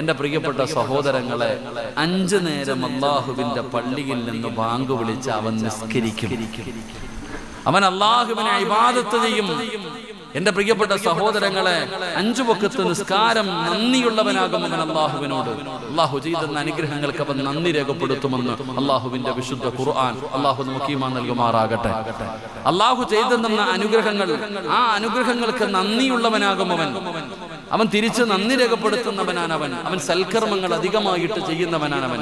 എൻ്റെ പ്രിയപ്പെട്ട സഹോദരങ്ങളെ, 5 നേരം അല്ലാഹുവിൻ്റെ പള്ളിയിൽ നിന്ന് ബാങ്ക് വിളിച്ച് അവൻ നിസ്കരിക്കും. അവൻ അല്ലാഹുവിനെ ഇബാദത്ത് ചെയ്യും. എൻ്റെ പ്രിയപ്പെട്ട സഹോദരങ്ങളെ, 5 വഖത്ത് നിസ്കാരം നന്ദിയുള്ളവനാകും അവൻ അല്ലാഹുവിനോട്. അല്ലാഹു ചെയ്തെന്ന അനുഗ്രഹങ്ങൾക്ക് അവൻ നന്ദി രേഖപ്പെടുത്തുമെന്ന് അല്ലാഹുവിൻ്റെ വിശുദ്ധ ഖുർആൻ. അല്ലാഹു നമുക്ക് ഈമാൻ നൽകുമാറാകട്ടെ. അല്ലാഹു ചെയ്തെന്ന അനുഗ്രഹങ്ങൾ, ആ അനുഗ്രഹങ്ങൾക്ക് നന്ദിയുള്ളവനാകും അവൻ തിരിച്ച് നന്ദി രേഖപ്പെടുത്തുന്നവനാണവൻ. അവൻ സൽക്കർമ്മങ്ങൾ അധികമായിട്ട് ചെയ്യുന്നവനാണവൻ.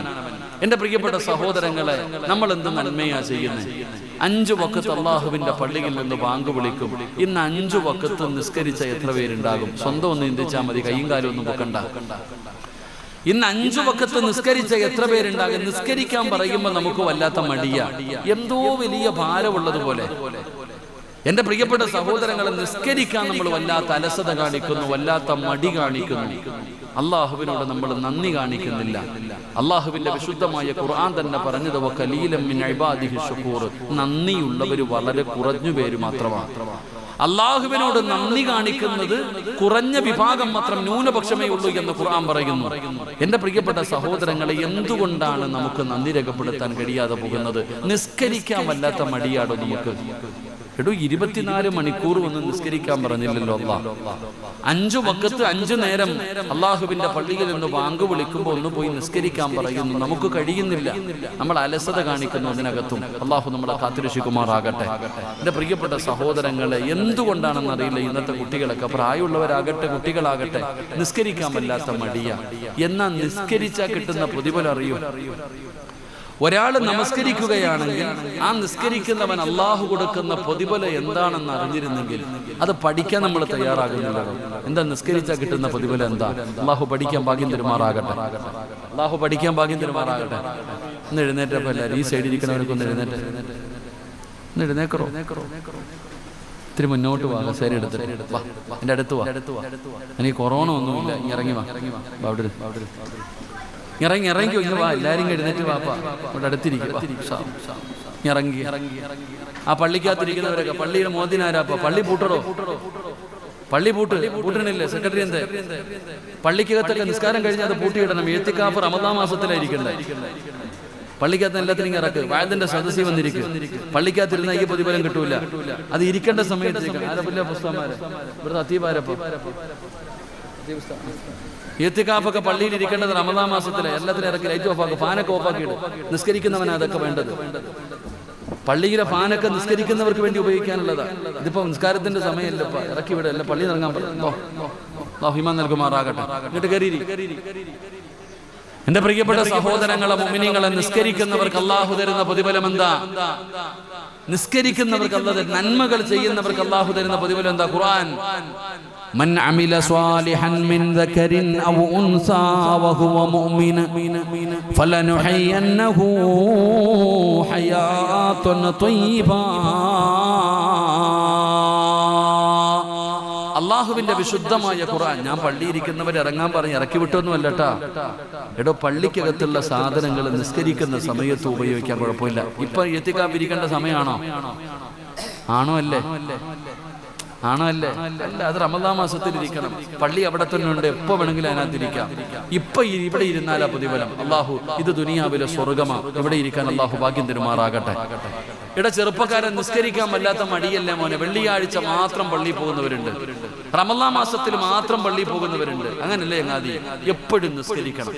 എൻ്റെ പ്രിയപ്പെട്ട സഹോദരങ്ങളെ, നമ്മൾ എന്ത് നന്മയാ ചെയ്യുന്നത്? 5 വഖത്ത് അല്ലാഹുവിൻ്റെ പള്ളിയിൽ നിന്ന് ബാങ്ക് വിളിക്കും. ഇന്ന് 5 വഖത്ത് നിസ്കരിച്ച എത്ര പേരുണ്ടാകും? സ്വന്തം ഒന്ന് ചിന്തിച്ചാൽ മതി, കൈയും കാലും ഒന്നും പൊക്കണ്ട. ഇന്ന് 5 വഖത്ത് നിസ്കരിച്ച എത്ര പേരുണ്ടാകും? നിസ്കരിക്കാൻ പറയുമ്പോൾ നമുക്ക് വല്ലാത്ത മടിയാ, എന്തോ വലിയ ഭാരമുള്ളതുപോലെ. എൻ്റെ പ്രിയപ്പെട്ട സഹോദരങ്ങളെ, നിസ്കരിക്കാൻ നമ്മൾ വല്ലാത്ത അലസത കാണിക്കുന്നു, വല്ലാത്ത മടി കാണിക്കുന്നു. അള്ളാഹുവിനോട് നമ്മൾ നന്ദി കാണിക്കുന്നില്ല. അള്ളാഹുവിന്റെ വിശുദ്ധമായ ഖുർആൻ തന്നെ പറഞ്ഞത് വഖലീലൻ മിൻ ഇബാദിഹി ശുകൂർ, നന്ദിയുള്ളവർ വളരെ കുറഞ്ഞു പേര് മാത്രമാണ്. അള്ളാഹുവിനോട് നന്ദി കാണിക്കുന്നത് കുറഞ്ഞ വിഭാഗം മാത്രം, ന്യൂനപക്ഷമേ ഉള്ളൂ എന്ന് ഖുർആൻ പറയുന്നു. എൻ്റെ പ്രിയപ്പെട്ട സഹോദരങ്ങളെ, എന്തുകൊണ്ടാണ് നമുക്ക് നന്ദി രേഖപ്പെടുത്താൻ കഴിയാതെ പോകുന്നത്? നിസ്കരിക്കാൻ വല്ലാത്ത മടിയാടോ നമുക്ക്? 24 മണിക്കൂർ ഒന്നും നിസ്കരിക്കാൻ പറഞ്ഞില്ലല്ലോ അല്ലാഹ്. 5 വഖത്ത് 5 നേരം അള്ളാഹുവിന്റെ പള്ളിയിൽ നിന്ന് ബാങ്ക് വിളിക്കുമ്പോൾ ഒന്ന് പോയി നിസ്കരിക്കാൻ പറയുന്നു. നമുക്ക് കഴിയുന്നില്ല, നമ്മൾ അലസത കാണിക്കുന്നു അതിനകത്തും. അള്ളാഹു നമ്മളെ കാത്തുരക്ഷിക്കുമാറാകട്ടെ. എൻ്റെ പ്രിയപ്പെട്ട സഹോദരങ്ങളെ, എന്തുകൊണ്ടാണെന്നറിയില്ല ഇന്നത്തെ കുട്ടികളൊക്കെ, പ്രായമുള്ളവരാകട്ടെ കുട്ടികളാകട്ടെ, നിസ്കരിക്കാൻ വല്ലാത്ത മടിയ. എന്നാൽ നിസ്കരിച്ചാൽ കിട്ടുന്ന പ്രതിഫലം അറിയൂ. ഒരാൾ നമസ്കരിക്കുകയാണെങ്കിൽ ആ നിസ്കരിക്കുന്നവൻ അള്ളാഹു കൊടുക്കുന്ന പ്രതിഫലം എന്താണെന്ന് അറിഞ്ഞിരുന്നെങ്കിൽ അത് പഠിക്കാൻ നമ്മൾ തയ്യാറാകുന്നില്ലല്ലോ. എന്താ നിസ്കരിച്ചാൽ കിട്ടുന്ന പ്രതിഫലം എന്താ? അള്ളാഹു പഠിക്കാൻ ഭാഗ്യം തരുമാറാകട്ടെ. അള്ളാഹു പഠിക്കാൻ ഭാഗ്യം തരുമാറാകട്ടെ. ഒന്ന് എഴുന്നേറ്റപ്പോ എല്ലാവരും ഈ സൈഡിൽ ഇരിക്കണവർക്ക് ഒന്ന് എഴുന്നേക്കറോ? ഇത്തിരി മുന്നോട്ട് വാ, ശരി എടുത്തിട്ട് എൻ്റെ അടുത്ത് വാ. എനിക്ക് കൊറോണ ഒന്നുമില്ല, ഇറങ്ങി വാ. ഇറങ്ങി ഒന്ന് വാ, എല്ലാരും എഴുന്നേറ്റ് വാപ്പാ, അവിടെ അടുത്തിരിക്കുക. ഇറങ്ങി ആ പള്ളിക്കകത്തിരിക്കുന്നവരൊക്കെ, പള്ളിയുടെ മോദിനാരാപ്പ, പള്ളി പൂട്ടറോ? പള്ളി പൂട്ടണില്ലേ സെക്രട്ടറി? എന്തേ പള്ളിക്കകത്തൊക്കെ നിസ്കാരം കഴിഞ്ഞാൽ അത് പൂട്ടിയിടണം. എഴുത്തിക്കാഫ് റമദാൻ മാസത്തിലായിരിക്കണ്ടേ? പള്ളിക്കകത്ത് എല്ലാത്തിനും ഇറക്ക്. വായതിന്റെ സദസ്സിൽ വന്നിരിക്കും. പള്ളിക്കകത്തിരുന്ന ഈ പ്രതിഫലം കിട്ടൂല. അത് ഇരിക്കേണ്ട സമയത്ത് ആരപ്പല്ല പുസ്തകന്മാരെ, ഇവിടുത്തെ അത്തീബാരപ്പ എത്തിക്കാഫൊക്കെ പള്ളിയിൽ ഇരിക്കേണ്ടത് റമദാൻ മാസത്തിലെ. എല്ലാത്തിനും ഇറക്കി ലൈറ്റ് ഓഫാക്കും, ഫാനൊക്കെ ഓഫാക്കിയിടും. നിസ്കരിക്കുന്നവനാണ് അതൊക്കെ വേണ്ടത്. പള്ളിയിലെ ഫാനൊക്കെ നിസ്കരിക്കുന്നവർക്ക് വേണ്ടി ഉപയോഗിക്കാനുള്ളതാണ്. ഇതിപ്പോ നിസ്കാരത്തിന്റെ സമയമല്ലപ്പ, ഇറക്കി വിട, അല്ല പള്ളി ഇറങ്ങാൻ പറ്റും. ഹിമാൻ നൽകുമാറാകട്ടെ. എന്നിട്ട് കയറി. എന്റെ പ്രിയപ്പെട്ട സഹോദരങ്ങളെ, മുഅ്മിനീങ്ങളെ, നിസ്കരിക്കുന്നവർക്ക് അല്ലാഹു തരുന്ന പ്രതിഫലം എന്താ? നിസ്കരിക്കുന്നവർക്ക് അല്ലാഹു നന്മകൾ ചെയ്യുന്നവർക്ക് അല്ലാഹു തരുന്ന പ്രതിഫലം എന്താ? ഖുർആൻ من عمل صالحا من ذكر أو أنثى وهو مؤمن فلنحيينه حياة طيبة. അള്ളാഹുവിന്റെ വിശുദ്ധമായ ഖുർആൻ. ഞാൻ പള്ളിയിരിക്കുന്നവർ ഇറങ്ങാൻ പറഞ്ഞ് ഇറക്കി വിട്ടൊന്നും അല്ലട്ടാ. എടോ, പള്ളിക്കകത്തുള്ള സാധനങ്ങൾ നിസ്കരിക്കുന്ന സമയത്ത് ഉപയോഗിക്കാൻ കുഴപ്പമില്ല. ഇപ്പൊ എത്തിക്കാതിരിക്കേണ്ട സമയമാണോ? ആണോ അല്ലേ? അല്ല, അത് റമദാൻ മാസത്തിൽ ഇരിക്കണം. പള്ളി അവിടെ തന്നെ ഉണ്ട്, എപ്പോ വേണമെങ്കിലും അതിനകത്തിരിക്കാം. ഇപ്പൊ ഇവിടെ ഇരുന്നാലാ പ്രതിഫലം. അള്ളാഹു ഇത് ദുനിയാവിലെ സ്വർഗമാ. ഇവിടെ ഇരിക്കാൻ അള്ളാഹു ഭാഗ്യം തരുമാറാകട്ടെ. ചെറുപ്പക്കാരൻ നിസ്കരിക്കാൻ വല്ലാത്ത മടിയല്ലേ മോനെ? വെള്ളിയാഴ്ച മാത്രം പള്ളിയിൽ പോകുന്നവരുണ്ട്, റമദാൻ മാസത്തിൽ മാത്രം പള്ളിയിൽ പോകുന്നവരുണ്ട്. അങ്ങനല്ലേ ചങ്ങാതി? എപ്പോഴും നിസ്കരിക്കണം.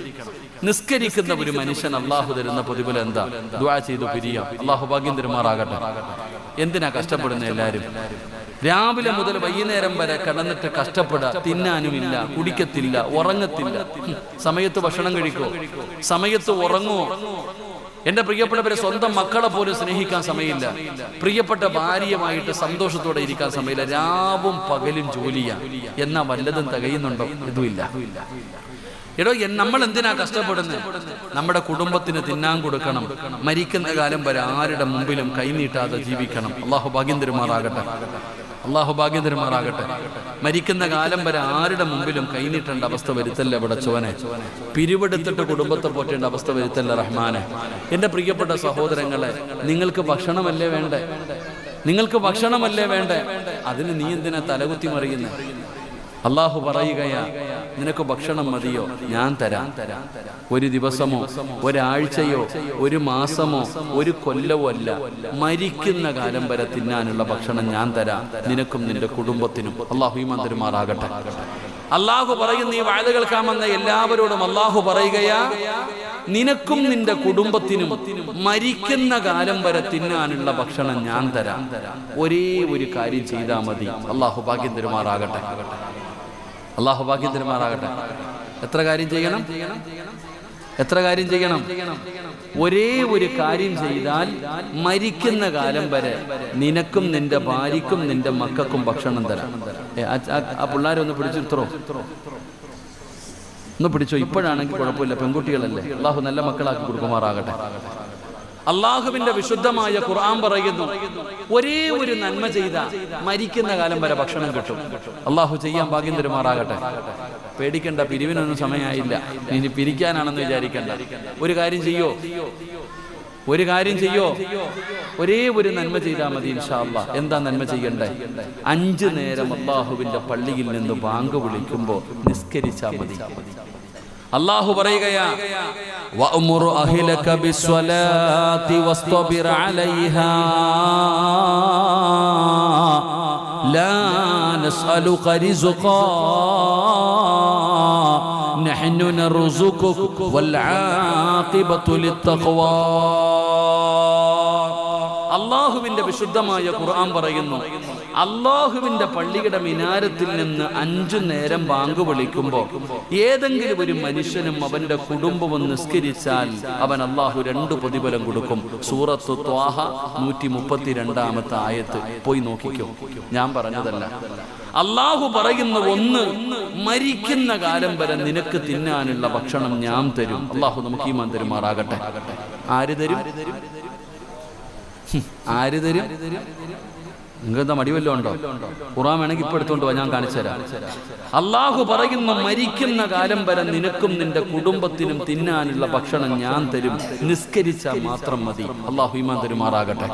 നിസ്കരിക്കുന്ന ഒരു മനുഷ്യൻ അള്ളാഹു തരുന്ന പ്രതിഫലം എന്താ? ദുആ ചെയ്തു പിരിയാം. അള്ളാഹു ഭാഗ്യം തരുമാറാകട്ടെ. എന്തിനാ കഷ്ടപ്പെടുന്ന എല്ലാവരും? രാവിലെ മുതൽ വൈകുന്നേരം വരെ കിടന്നിട്ട് കഷ്ടപ്പെടുക. തിന്നാനുമില്ല, കുടിക്കത്തില്ല, ഉറങ്ങത്തില്ല. സമയത്ത് ഭക്ഷണം കഴിക്കോ? സമയത്ത് ഉറങ്ങുമോ? എന്റെ പ്രിയപ്പെട്ടവരെ, സ്വന്തം മക്കളെ പോലും സ്നേഹിക്കാൻ സമയമില്ല. പ്രിയപ്പെട്ട ഭാര്യയുമായിട്ട് സന്തോഷത്തോടെ ഇരിക്കാൻ സമയമില്ല. രാവും പകലും ജോലിയാ. എന്നാ വല്ലതും തികയുന്നുണ്ടോ? ഇതുമില്ല. എടോ, നമ്മൾ എന്തിനാ കഷ്ടപ്പെടുന്നത്? നമ്മുടെ കുടുംബത്തിന് തിന്നാൻ കൊടുക്കണം. മരിക്കുന്ന കാലം വരെ ആരുടെ മുമ്പിലും കൈനീട്ടാതെ ജീവിക്കണം. അള്ളാഹു ഭാഗ്യം തരുമാറാകട്ടെ. മരിക്കുന്ന കാലം വരെ ആരുടെ മുമ്പിലും കൈനീട്ടേണ്ട അവസ്ഥ വരുത്തല്ല പടച്ചോനെ. പിരിവെടുത്തിട്ട് കുടുംബത്തെ പോറ്റേണ്ട അവസ്ഥ വരുത്തല്ല റഹ്മാനെ. എൻ്റെ പ്രിയപ്പെട്ട സഹോദരങ്ങളെ, നിങ്ങൾക്ക് ഭക്ഷണമല്ലേ വേണ്ടേ? അതിന് നീ എന്തിനാ തലകുത്തി മറിയുന്നത്? അള്ളാഹു പറയുകയാ, നിനക്ക് ഭക്ഷണം മതിയോ? ഞാൻ തരാം. ഒരു ദിവസമോ ഒരാഴ്ചയോ ഒരു മാസമോ ഒരു കൊല്ലവോ അല്ല, മരിക്കുന്ന കാലം വരെ തിന്നാനുള്ള ഭക്ഷണം ഞാൻ തരാം, നിനക്കും നിന്റെ കുടുംബത്തിനും. അള്ളാഹു ഈമാൻ തരുമാറാകട്ടെ. അള്ളാഹു പറയുന്ന ഈ വഅദ കേൾക്കാമെന്ന എല്ലാവരോടും അള്ളാഹു പറയുകയാ, നിനക്കും നിന്റെ കുടുംബത്തിനും മരിക്കുന്ന കാലം വരെ തിന്നാനുള്ള ഭക്ഷണം ഞാൻ തരാം. ഒരേ ഒരു കാര്യം ചെയ്താൽ മതി. അള്ളാഹു ഭാഗ്യം തരുമാറാകട്ടെ. അള്ളാഹു ഭാഗ്യം തരുമാറാകട്ടെ. എത്ര കാര്യം ചെയ്യണം? എത്ര കാര്യം ചെയ്യണം? ഒരേ ഒരു കാര്യം ചെയ്താൽ മരിക്കുന്ന കാലം വരെ നിനക്കും നിന്റെ ഭാര്യക്കും നിന്റെ മക്കൾക്കും ഭക്ഷണം തരാം. ആ പിള്ളേരെ ഒന്ന് പിടിച്ചിരുത്തോ, ഒന്ന് പിടിച്ചോ. ഇപ്പോഴാണെങ്കിൽ കുഴപ്പമില്ല, പെൺകുട്ടികളല്ലേ. അള്ളാഹു നല്ല മക്കളാക്കി കൊടുക്കുമാറാകട്ടെ. അള്ളാഹുവിന്റെ വിശുദ്ധമായ ഖുർആൻ പറയുന്നു, ഒരേ ഒരു നന്മ ചെയ്ത മരിക്കുന്ന കാലം വരെ ഭക്ഷണം കിട്ടും. അള്ളാഹു ചെയ്യാൻ ഭാഗ്യം തരുമാറാകട്ടെ. പേടിക്കണ്ട, പിരിവിനൊന്നും സമയമായില്ല. ഇനി പിരിക്കാനാണെന്ന് വിചാരിക്കണ്ട. ഒരു കാര്യം ചെയ്യോ, ഒരു കാര്യം ചെയ്യോ, ഒരേ ഒരു നന്മ ചെയ്താൽ മതി ഇൻഷാ അല്ലാഹ്. എന്താ നന്മ ചെയ്യണ്ടേ? 5 നേരം അള്ളാഹുവിന്റെ പള്ളിയിൽ നിന്ന് ബാങ്ക് വിളിക്കുമ്പോൾ നിസ്കരിച്ചാൽ മതി. അല്ലാഹു പറയുകയാ, വഅ്മുറു അഹ്ലക ബിസ്സലാത്തി വസ്തബിർ അലൈഹാ ലാ നസ്അലുക റിസ്ഖാ നഹ്നു നർസുഖുക വൽ ആഖിബതു ലിത്തഖ്വാ. അല്ലാഹുവിന്റെ വിശുദ്ധമായ ഖുർആൻ പറയുന്നു, അല്ലാഹുവിന്റെ പള്ളിയുടെ മിനാരത്തിൽ നിന്ന് 5 നേരം ബാങ്ക് വിളിക്കുമ്പോൾ ഏതെങ്കിലും ഒരു മനുഷ്യനും അവന്റെ കുടുംബവും നിസ്കരിച്ചാൽ അവൻ അല്ലാഹു 2 പ്രതിഫലം കൊടുക്കും. സൂറത്ത് ത്വാഹ 132 ആയത്ത് പോയി നോക്കിക്കോ, ഞാൻ പറഞ്ഞതല്ല. അല്ലാഹു പറയുന്ന ഒന്ന്, മരിക്കുന്ന കാലം വരെ നിനക്ക് തിന്നാനുള്ള ഭക്ഷണം ഞാൻ തരും. അല്ലാഹു നമുക്ക് ഈമാൻ തരുമാറാകട്ടെ. ആര് തരും? ആര് തരും? നിങ്ങൾക്കെന്താ മടിവല്ലോ ഉണ്ടോ? ഖുർആൻ വേണമെങ്കിൽ ഇപ്പൊ എടുത്തോണ്ട് പോവാ, ഞാൻ കാണിച്ചു തരാം. അള്ളാഹു പറയുന്ന, മരിക്കുന്ന കാലം വരെ നിനക്കും നിന്റെ കുടുംബത്തിനും തിന്നാനുള്ള ഭക്ഷണം ഞാൻ തരും, നിസ്കരിച്ചാൽ മാത്രം മതി. അള്ളാഹു ഈമാൻ തരുമാറാകട്ടെ.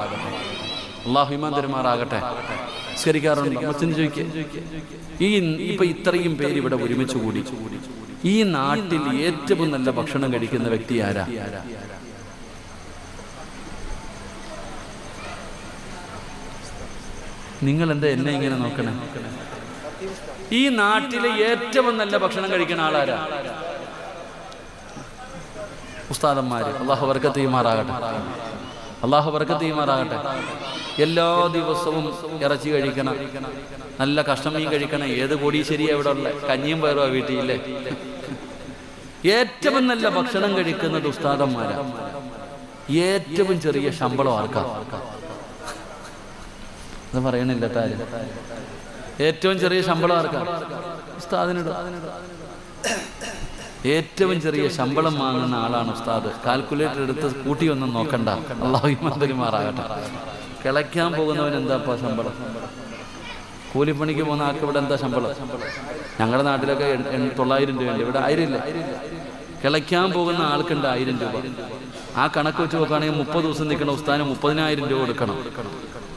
അള്ളാഹു ഈമാൻ തരുമാറാകട്ടെ. നിസ്കരിക്കാറുണ്ട്? ഇപ്പൊ ഇത്രയും പേര് ഇവിടെ ഒരുമിച്ച് കൂടി, ഈ നാട്ടിൽ ഏറ്റവും നല്ല ഭക്ഷണം കഴിക്കുന്ന വ്യക്തി ആരാ? നിങ്ങൾ എന്താ എന്നെ ഇങ്ങനെ നോക്കണേ? ഈ നാട്ടിലെ ഏറ്റവും നല്ല ഭക്ഷണം കഴിക്കുന്ന ആളാരാ? ഉസ്താദന്മാര്. അല്ലാഹു ബർക്കത്ത് ചെയ്യുമാറാകട്ടെ. അല്ലാഹു ബർക്കത്ത് ചെയ്യുമാറാകട്ടെ. എല്ലാ ദിവസവും ഇറച്ചി കഴിക്കണം, നല്ല കഷ്ണമീൻ കഴിക്കണം. ഏത് കോടീശ്ശേരിയാ ഇവിടെ ഉള്ള? കഞ്ഞിയും പയറുവാ വീട്ടിലെ. ഏറ്റവും നല്ല ഭക്ഷണം കഴിക്കുന്നത് ഉസ്താദന്മാരാ. ഏറ്റവും ചെറിയ ശമ്പളം ആർക്കാ? അത് പറയണില്ല താരം. ഏറ്റവും ചെറിയ ശമ്പളം ആർക്കാ? ഉസ്താദിനിട. ഏറ്റവും ചെറിയ ശമ്പളം വാങ്ങുന്ന ആളാണ് ഉസ്താദ്. കാൽക്കുലേറ്റർ എടുത്ത് കൂട്ടിയൊന്നും നോക്കണ്ട. അല്ലാഹു ഈമാൻ തരുമാറാകട്ടെ. കിളയ്ക്കാൻ പോകുന്നവൻ എന്താപ്പാ ശമ്പളം? കൂലിപ്പണിക്ക് പോകുന്ന ആൾക്ക് ഇവിടെ എന്താ ശമ്പളം? ഞങ്ങളുടെ നാട്ടിലൊക്കെ 900 രൂപയുണ്ട്, ഇവിടെ 1000 ഇല്ല. കിളയ്ക്കാൻ പോകുന്ന ആൾക്കുണ്ട് 1000 രൂപ. ആ കണക്ക് വെച്ച് നോക്കുകയാണെങ്കിൽ 30 ദിവസം നിൽക്കുന്ന ഉസ്താദിന് 30,000 രൂപ കൊടുക്കണം.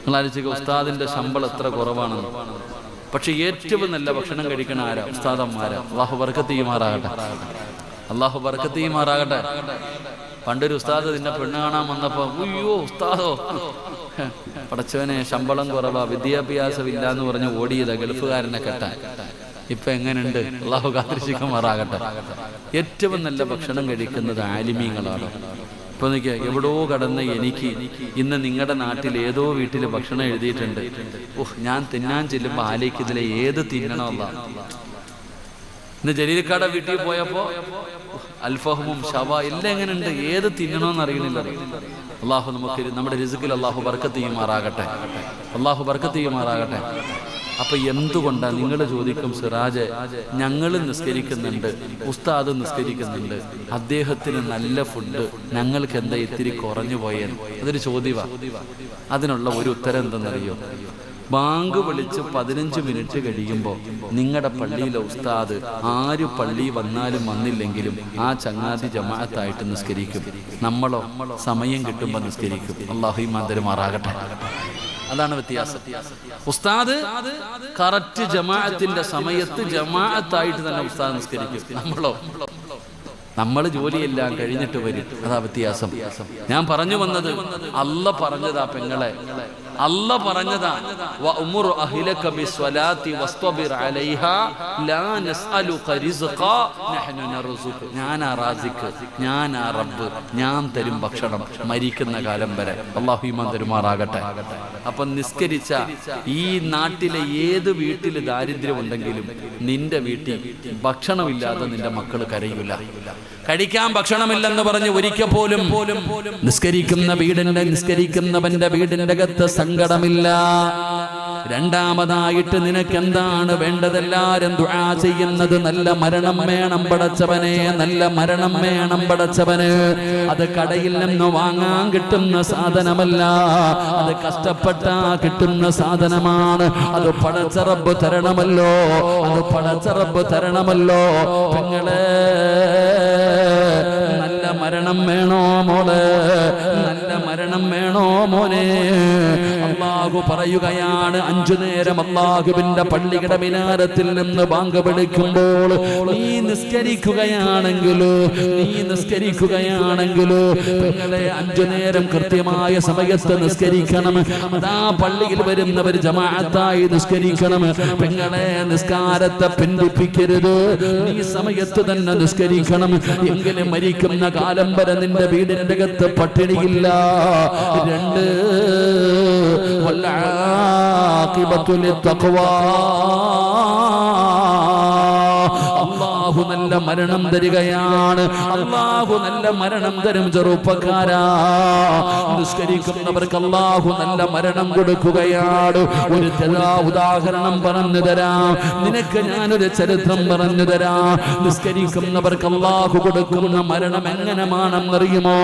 നിങ്ങൾ ആലോചിക്കുക, ഉസ്താദിന്റെ ശമ്പളം എത്ര കുറവാണെന്ന്. പക്ഷെ ഏറ്റവും നല്ല ഭക്ഷണം കഴിക്കണ ആരാ? ഉസ്താദന്മാരാ. അല്ലാഹു ബർക്കത്ത് ചെയ്യുമാറാകട്ടെ. അല്ലാഹു ബർക്കത്ത് ചെയ്യുമാറാകട്ടെ. പണ്ടൊരു ഉസ്താദ് നിന്നെ പെണ്ണ് കാണാൻ വന്നപ്പോ, അയ്യോ ഉസ്താദോ, പടച്ചവനെ ശമ്പളം കുറവാ, വിദ്യാഭ്യാസം ഇല്ല എന്ന് പറഞ്ഞ് ഓടിയതാ ഗൾഫുകാരനെ കെട്ടാൻ. ഇപ്പൊ എങ്ങനെയുണ്ട്? അല്ലാഹു കാത്തിരക്ഷിക്കുമാറാകട്ടെ. ഏറ്റവും നല്ല ഭക്ഷണം കഴിക്കുന്നത് ആലിമീങ്ങളാണ്. ഇപ്പൊ നോക്കിയാ, എവിടോ കടന്ന് എനിക്ക് ഇന്ന് നിങ്ങളുടെ നാട്ടിൽ ഏതോ വീട്ടിൽ ഭക്ഷണം എഴുതിയിട്ടുണ്ട്. ഞാൻ തിന്നാൻ ചെല്ലുമ്പോ ആലോചിക്കുന്നതിലെ ഏത് തിന്നണമല്ല. ഇന്ന് ജലീൽക്കാടെ വീട്ടിൽ പോയപ്പോ അൽഫഹമും ഷവ എല്ലാം എങ്ങനെയുണ്ട്, ഏത് തിന്നണമെന്ന് അറിയണില്ല. അള്ളാഹു നമുക്ക് നമ്മുടെ റിസ്കിൽ അള്ളാഹു ബർക്കത്ത് ചെയ്യുമാറാകട്ടെ. അള്ളാഹു ബർക്കത്ത് ചെയ്യുമാറാകട്ടെ. അപ്പൊ എന്തുകൊണ്ടാ നിങ്ങൾ ചോദിക്കും, സിറാജ് ഞങ്ങൾ നിസ്കരിക്കുന്നുണ്ട്, ഉസ്താദ് നിസ്കരിക്കുന്നുണ്ട്, അദ്ദേഹത്തിന് നല്ല ഫുഡ്, ഞങ്ങൾക്ക് എന്താ ഇത്തിരി കുറഞ്ഞു പോയെന്ന്? അതൊരു ചോദ്യമാണ്. അതിനുള്ള ഒരു ഉത്തരം എന്തെന്നറിയോ? ബാങ്ക് വിളിച്ച് 15 മിനിറ്റ് കഴിയുമ്പോൾ നിങ്ങളുടെ പള്ളിയിലെ ഉസ്താദ് ആര് പള്ളി വന്നാലും വന്നില്ലെങ്കിലും ആ ചങ്ങാതി ജമാഅത്തായിട്ട് നിസ്കരിക്കും. നമ്മളോ സമയം കിട്ടുമ്പോൾ നിസ്കരിക്കും. അല്ലാഹു ഈമാൻ തരുമാറാകട്ടെ. അതാണ് വ്യത്യാസം. ഉസ്താദ് കറക്റ്റ് ജമാഅത്തിന്റെ സമയത്ത് ജമാഅത്തായിട്ട് തന്നെ ഉസ്താദ് നിസ്കരിക്കും. നമ്മൾ ജോലിയെല്ലാം കഴിഞ്ഞിട്ട് വരും. അതാ വ്യത്യാസം. ഞാൻ പറഞ്ഞു വന്നത് അല്ല പറഞ്ഞതാ പെങ്ങളെ, അല്ല പറഞ്ഞതാ വഅ്മുർ അഹ്ലക ബിസ്വലാത്തി വസ്തബിർ അലൈഹാ ലാ നസ്അലുക റിസ്ഖാ നഹ്നു നർസുഖ്. ഞാനാ റാസിഖ്, ഞാനാ റബ്ബ്, ഞാൻ തരും ഭക്ഷണം മരിക്കുന്ന കാലം വരെ. അല്ലാഹു ഈമാൻ തരുമാറാകട്ടെ. അപ്പം നിസ്കരിച്ച ഈ നാട്ടിലെ ഏത് വീട്ടിൽ ദാരിദ്ര്യം ഉണ്ടെങ്കിലും നിന്റെ വീട്ടിൽ ഭക്ഷണമില്ലാതെ നിന്റെ മക്കൾ കരയൂല. കഴിക്കാൻ ഭക്ഷണമില്ലെന്ന് പറഞ്ഞ് ഒരിക്കൽ പോലും നിസ്കരിക്കുന്നവന്റെ വീടിന്റെ അകത്ത് സങ്കടമില്ല. രണ്ടാമതായിട്ട് നിനക്ക് എന്താണ് വേണ്ടതെല്ലാരും ദുആ ചെയ്യുന്നത് നല്ല മരണം വേണം പടച്ചവനെ, നല്ല മരണം വേണം പടച്ചവന്. അത് കടയിൽ നിന്ന് വാങ്ങാൻ കിട്ടുന്ന സാധനമല്ല, അത് കഷ്ടപ്പെട്ടാ കിട്ടുന്ന സാധനമാണ്. അത് പടച്ച റബ്ബ് തരണമല്ലോ, അത് പടച്ച റബ്ബ് തരണമല്ലോ. പെങ്ങളെ നല്ല മരണം വേണോ മോളെ, നല്ല മരണം വേണോ മോനെ? അല്ലാഹു പറയുകയാണ്, 5 നേരം അല്ലാഹുവിന്റെ പള്ളിയുടെ മിനാരത്തിൽ നിന്ന് ബാങ്ക് വിളിക്കുമ്പോൾ നീ നിസ്കരിക്കുകയാണെങ്കിലോ പെങ്ങളെ 5 നേരം കൃത്യമായ സമയത്ത് നിസ്കരിക്കണം. അതാ പള്ളിയിൽ വരുന്നവർ ജമാഅത്തായി നിസ്കരിക്കണം. പെങ്ങളെ നിസ്കാരത്തെ പിന്തിപ്പിക്കരുത്, നീ സമയത്ത് തന്നെ നിസ്കരിക്കണം. എങ്കിലും മരിക്കുന്ന കാലം വരെ നിന്റെ വീടിന്റെ അകത്ത് പട്ടിണിയില്ല. 2 വൽആഖിബത്തു ലിത്തഖ്വാ. അല്ലാഹു നല്ല മരണം തരികയാണ്. അല്ലാഹു നല്ല മരണം തരും ചെറുപ്പക്കാരാ. നിസ്കരിക്കുന്നവർക്ക് അല്ലാഹു നല്ല മരണം കൊടുക്കുകയാണ്. ഒരു ഉദാഹരണം പറഞ്ഞു തരാം നിനക്ക്, ഞാനൊരു ചരിത്രം പറഞ്ഞു തരാം. നിസ്കരിക്കുന്നവർക്ക് അല്ലാഹു കൊടുക്കുന്ന മരണം എങ്ങനെയാണെന്നറിയുമോ?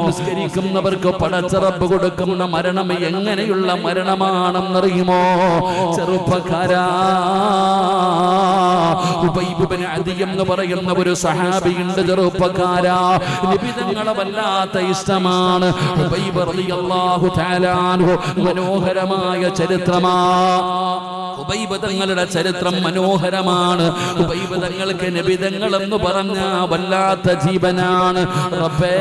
നിസ്കരിക്കുന്നവർക്ക് പടച്ച റബ്ബ് കൊടുക്കുന്ന മരണം എങ്ങനെയുള്ള മരണമാണെന്നറിയുമോ? ചെറുപ്പക്കാരാ, ഉബൈബ് ഇബ്നു അദി എന്ന് പറയുന്ന ഒരു സഹാബിയുണ്ട്. ചെറുപ്പക്കാരാ, നബി തങ്ങളെ വല്ലാത്ത ഇഷ്ടമാണ്. ഉബൈബ് റളിയല്ലാഹു തആല അൻഹു മനോഹരമായ ചരിത്രമാണ്. ഉബൈബ് തങ്ങളുടെ ചരിത്രം മനോഹരമാണ്. ഉബൈബ് തങ്ങൾക്ക് നബി തങ്ങൾ എന്ന് പറഞ്ഞ വല്ലാത്ത ജീവനാണ്. റബ്ബേ,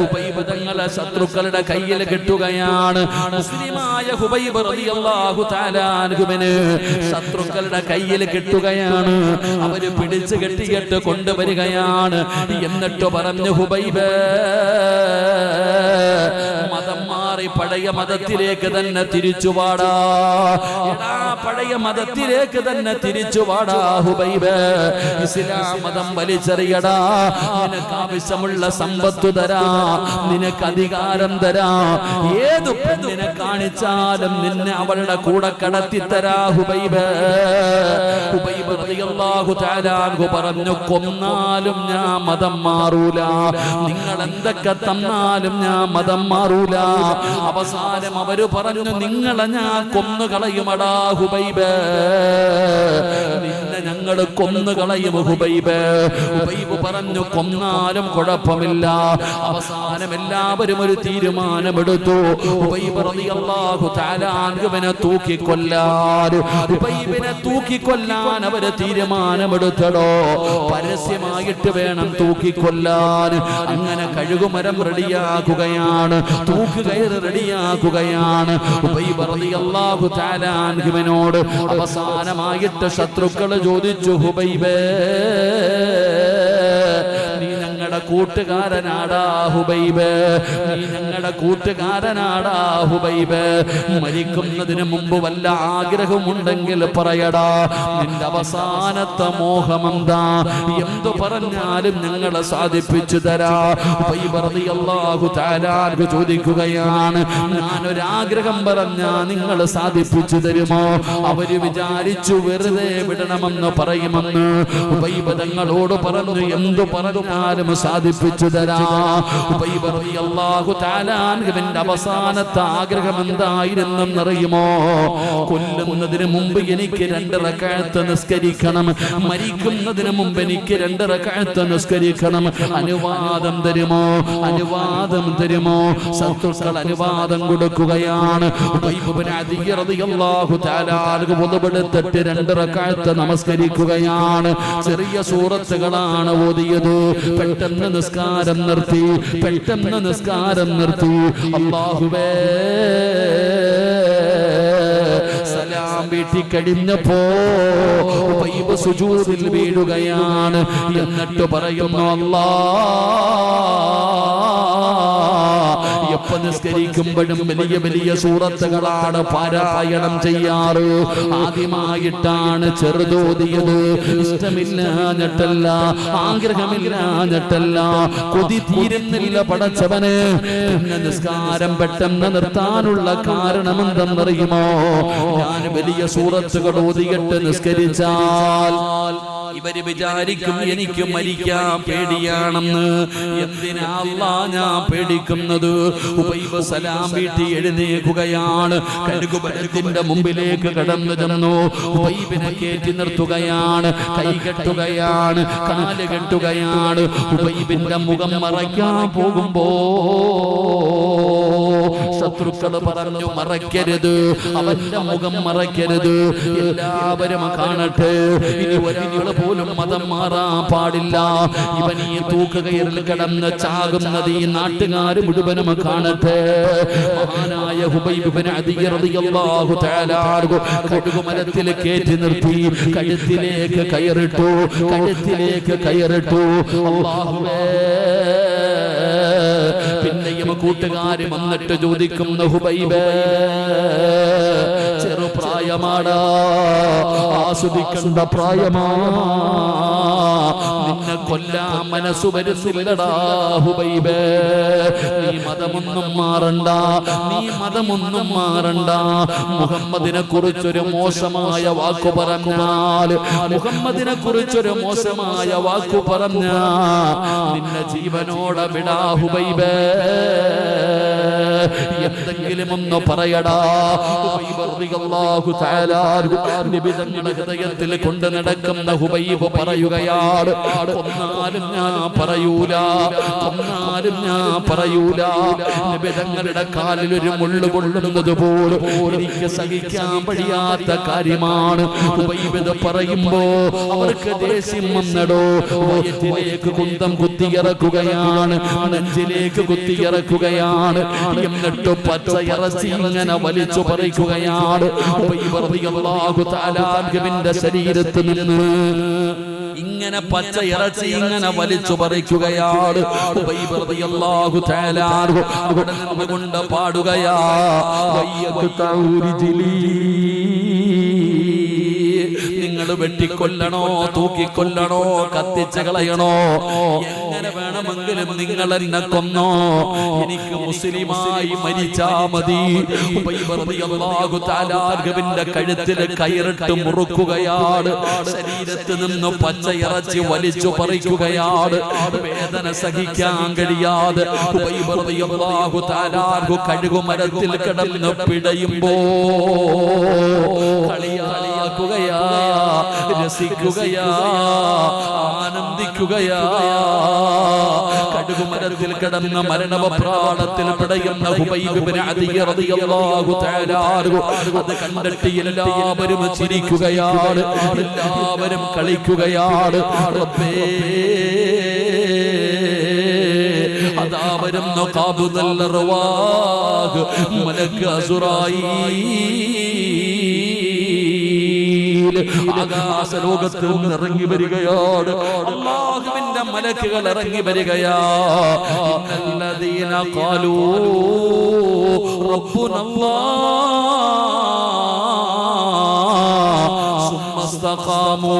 ഹുബൈബ് തങ്ങളെ ശത്രുക്കളുടെ കയ്യിൽ കിട്ടുകയാണ്. മുസ്ലിമായ ഹുബൈബ് റളിയല്ലാഹു തആല അൻഹുവിനെ ശത്രുക്കളുടെ കയ്യിൽ കിട്ടുകയാണ്. അവര് പിടിച്ചു കെട്ടിയിട്ട് കൊണ്ടുവരികയാണ്. എന്നിട്ട് പറഞ്ഞു, ഹുബൈബ് മതം മാറി പഴയ മതത്തിലേക്ക് തന്നെ തിരിച്ചുപാടാ, പഴയ മതത്തിലേക്ക് തന്നെ തിരിച്ചുപാടാ ഹുബൈബ്. ഇസ്ലാം മതം വലിച്ചെറിയടാ, നിനക്ക് ആവശ്യമുള്ള സമ്പത്ത് തരാ, നിനക്ക് അധികാരം തരാ, ഏതു പെണ്ണിനെ കാണിച്ചാലും നിന്നെ അവളുടെ കൂടെ കടത്തിത്തരാ ഹുബൈബ്. ഹുബൈബ് റളിയല്ലാഹു തആല അൻഹു പറഞ്ഞു, കൊന്നാലും ഞാൻ മതം മാറൂല, നിങ്ങൾ എന്തൊക്കെ തന്നാലും ഞാൻ മതം മാറൂല. അവസാനം അവര് പറഞ്ഞു, നിങ്ങളെ ഞാൻ കൊന്നുകളയുമടാ ഹുബൈബ്, നിന്നെ ഞങ്ങൾ കൊന്നുകളയും ഹുബൈബ്. ഹുബൈബ് പറഞ്ഞു, കൊന്നാലും കുഴപ്പമില്ല. അവസാനം എല്ലാവരും ഒരു തീരുമാനമെടുത്തു, ഹുബൈബ് റളിയല്ലാഹു തആല അൻഹുവിനെ തൂക്കിക്കൊല്ലാൻ, ഹുബൈബിനെ തൂക്കിക്കൊല്ലാൻ അവര് തീരുമാനമെടുത്തടോ. പരസ്യമായിട്ട് വേണം തൂക്കിക്കൊല്ലാൻ. അങ്ങനെ കഴുകുമരം റെഡിയാക്കുകയാണ്, തൂക്കുകയറ് റെഡിയാക്കുകയാണ്. ഹുബൈബ് റളിയല്ലാഹു തആല അൻഹുവിനോട് അവസാനമായിട്ട് ശത്രുക്കൾ ചോദിച്ചു, ഹുബൈബേ, നീ ഞങ്ങളുടെ കൂട്ടുകാരനാടാ ഹുബൈബ്, നീ ഞങ്ങളുടെ കൂട്ടുകാരനാടാ ഹുബൈബ്. മരിക്കുന്നതിന് മുമ്പ് വല്ല ആഗ്രഹമുണ്ടെങ്കിൽ പറയടാ, നിന്റെ അവസാനത്തെ മോഹമെന്താ? എന്തു പറഞ്ഞാലും ഞങ്ങളെ സാധിപ്പിച്ചു തരാ. ഹുബൈബ് റളിയല്ലാഹു തആല അൻഹു ചോദിക്കുകയാണ്, ഞാനൊരാഗ്രഹം പറഞ്ഞാ നിങ്ങൾ സാധിപ്പിച്ചു തരുമോ? അവര് വിചാരിച്ചു വെറുതെ വിടണമെന്ന് പറയുമെന്ന്. ഹുബൈബ് തങ്ങളോട് പറഞ്ഞു, എന്തു പറഞ്ഞാലും സാധിപ്പിച്ചു തരാം. ഉബൈബ് റളിയല്ലാഹു തആല അൻഹുവിന്റെ അവസാനത്തെ ആഗ്രഹം എന്തായിരുന്നെന്നറിയുമോ? കൊല്ലുന്നതിന് മുമ്പ് എനിക്ക് 2 റക്അത്ത് നിസ്കരിക്കണം, മരിക്കുന്നതിന് മുമ്പ് എനിക്ക് 2 റക്അത്ത് നിസ്കരിക്കണം. അനുവാദം തരുമോ? അനുവാദം തരുമോ? ശത്രുക്കൾ അനുവാദം കൊടുക്കുകയാണ്. ഉബൈബ് ഇബ്നു അദി റളിയല്ലാഹു തആല എടുത്തിട്ട് 2 റക്അത്ത് നമസ്കരിക്കുകയാണ്. ചെറിയ സൂറത്തുകളാണ് ഓതിയത്. പെട്ടെന്ന് നിസ്കാരം നിർത്തി, പെട്ടെന്ന് നിസ്കാരം നിർത്തി. അല്ലാഹുവേ, സലാം വീട്ടി കഴിഞ്ഞപ്പോ ഉബൈബ് സുജൂദിൽ വീഴുകയാണ്. എന്നിട്ട് പറയുന്നു, എപ്പോ നിസ്കരിക്കുമ്പോഴും വലിയ വലിയ സൂറത്തുകളാണ് പാരായണം ചെയ്യാറ്. ആദ്യമായിട്ടാണ് ചെറുതോതിയത്. ഇഷ്ടമില്ലാഞ്ഞിട്ടല്ല, ആഗ്രഹമില്ലാഞ്ഞിട്ടല്ല, കൊതി തീരുന്നില്ല പടച്ചവന്. പിന്നെ നിസ്കാരം പെട്ടെന്ന് നിർത്താനുള്ള കാരണം എന്തെന്നറിയുമോ? ഞാൻ വലിയ സൂറത്തുകൾ ഓതിയിട്ട് നിസ്കരിച്ചാൽ ഇവര് വിചാരിക്കും എനിക്ക് മരിക്കാൻ പേടിയാണെന്ന്. എന്തിനാ അല്ലാഹ് ഞാൻ പേടിക്കുന്നത്? ഉബൈബ് സലാം വീട്ടി എഴുന്നേൽക്കുകയാണ്. കഴുകുബലത്തിന്റെ മുമ്പിലേക്ക് കടന്നു ചെന്നു. ഉബൈബിനെ കയറ്റി നിർത്തുകയാണ്. കൈ കെട്ടുകയാണ്, കാല് കെട്ടുകയാണ്. ഉബൈബിന്റെ മുഖം മറയ്ക്കാൻ പോകുമ്പോ ശത്രുക്കൾ പറഞ്ഞു, മറയ്ക്കരുത്, അവന്റെ മുഖം മറയ്ക്കരുത്, എല്ലാവരും കാണട്ടെ. ഇനി ഒരാള് പോലും മതം മാറാൻ പാടില്ല. ഇവൻ ഈ തൂക്കുകയറിൽ കിടന്ന് ചാകുന്നത് ഈ നാട്ടുകാർ മുഴുവനും കാണട്ടെ. മഹാനായ ഉബൈബ് ഇബ്നു അദി റളിയല്ലാഹു തആല കഴുകുമരത്തിൽ കയറ്റി നിർത്തി. കഴുത്തിലേക്ക് കയറിട്ടു, കഴുത്തിലേക്ക് കയറിട്ടു. അല്ലാഹുവേ, പിന്നെയും കൂട്ടുകാര് വന്നിട്ട് ചോദിക്കുന്നു, ഹുബൈബേ, ചെറുപ്രായമാടാ, ആസ്വദിക്കേണ്ട പ്രായമാ, നിന്നെ കൊല്ലാൻ മനസ്സു വരുന്നില്ലടാ ഹുബൈബേ. നീ മതമൊന്നും മാറണ്ട, നീ മതമൊന്നും മാറണ്ട. മുഹമ്മദിനെ കുറിച്ചൊരു മോശമായ വാക്കു പറഞ്ഞാൽ, മുഹമ്മദിനെ കുറിച്ചൊരു മോശമായ വാക്കു പറഞ്ഞാ നിന്നെ ജീവനോടെ വിടാ ഹുബൈബേ. എന്തെങ്കിലും ഒന്ന് പറയടാ. നബി തങ്ങളുടെ ഹൃദയത്തിൽ കൊണ്ട് നടക്കുന്ന ഹുബൈബ് പറയുകയാണ്, കൊന്നാലും ഞാൻ പറയൂല, കൊന്നാലും ഞാൻ പറയൂല. നബി തങ്ങളുടെ കാലിൽ ഒരു മുള്ളു കൊള്ളുന്നത് പോലും എനിക്ക് സഹിക്കാൻ കഴിയാത്ത കാര്യമാണ്. ഹുബൈബ് പറയുമ്പോ അവർക്ക് ദേഷ്യം വന്നടോ. വയറ്റിലേക്ക് കുന്തം കുത്തിയിറക്കുകയാണ്, നെഞ്ചിലേക്ക് കുത്തിയിറക്കുകയാണ്. എന്നിട്ട് പച്ച ഇറച്ചി ഇങ്ങനെ വലിച്ചു പറിക്കുകയാണ്. ന്റെ ശരീരത്തിൽ നിന്ന് ഇങ്ങനെ പച്ച ഇറച്ചി ഇങ്ങനെ വലിച്ചു പറിക്കുകയാണ്. അവിടെ നിന്നുകൊണ്ട് പാടുകയാ, നിങ്ങൾ വെട്ടിക്കൊല്ലണോ, തൂക്കിക്കൊല്ലണോ, കത്തിച്ച് കളയണോ, എങ്ങനെ വേണമെങ്കിലും നിങ്ങൾ എന്നെ കൊന്നോ, എനിക്ക് മുസ്ലിമായി മരിച്ചാ മതി. ന്റെ കഴുത്തിൽ കയറിട്ട് മുറുക്കുകയാണ്. ശരീരത്തിൽ നിന്ന് പച്ച ഇറച്ചി വലിച്ചു പറിക്കുകയാണ്. വേദന സഹിക്കാൻ കഴിയാതെ കഴുകുമരത്തിൽ കിടന്ന് പിടയുമ്പോ കളിയാക്കുകയാ, രസിക്കുകയാ, ആനന്ദിക്കുകയാ. കഴുകുമരത്തിൽ കിടന്ന മരണപ്രാണത്തിൽ പിടയുന്ന ഹുബൈബ് ഇബ്നു അദി റളിയല്ലാഹു തആല അത് കണ്ടിട്ട് എല്ലാവരും ചിരിക്കുകയാണ്, എല്ലാവരും കളിക്കുകയാണ്. റബ്ബേ, അതാ വരുന്നു ഖാബിദുൽ അർവാഹ് മലക്ക് അസ്റായീൽ. ആകാശലോകത്തിൽ നിന്ന് ഇറങ്ങി വരികയാണ്. അല്ലാഹുവിന്റെ മലക്കുകൾ ഇറങ്ങി വരികയാ. ഇന്നല്ലദീന ഖാലൂ റബ്ബുനല്ലാഹ് സുമ്മ ഇസ്തഖാമൂ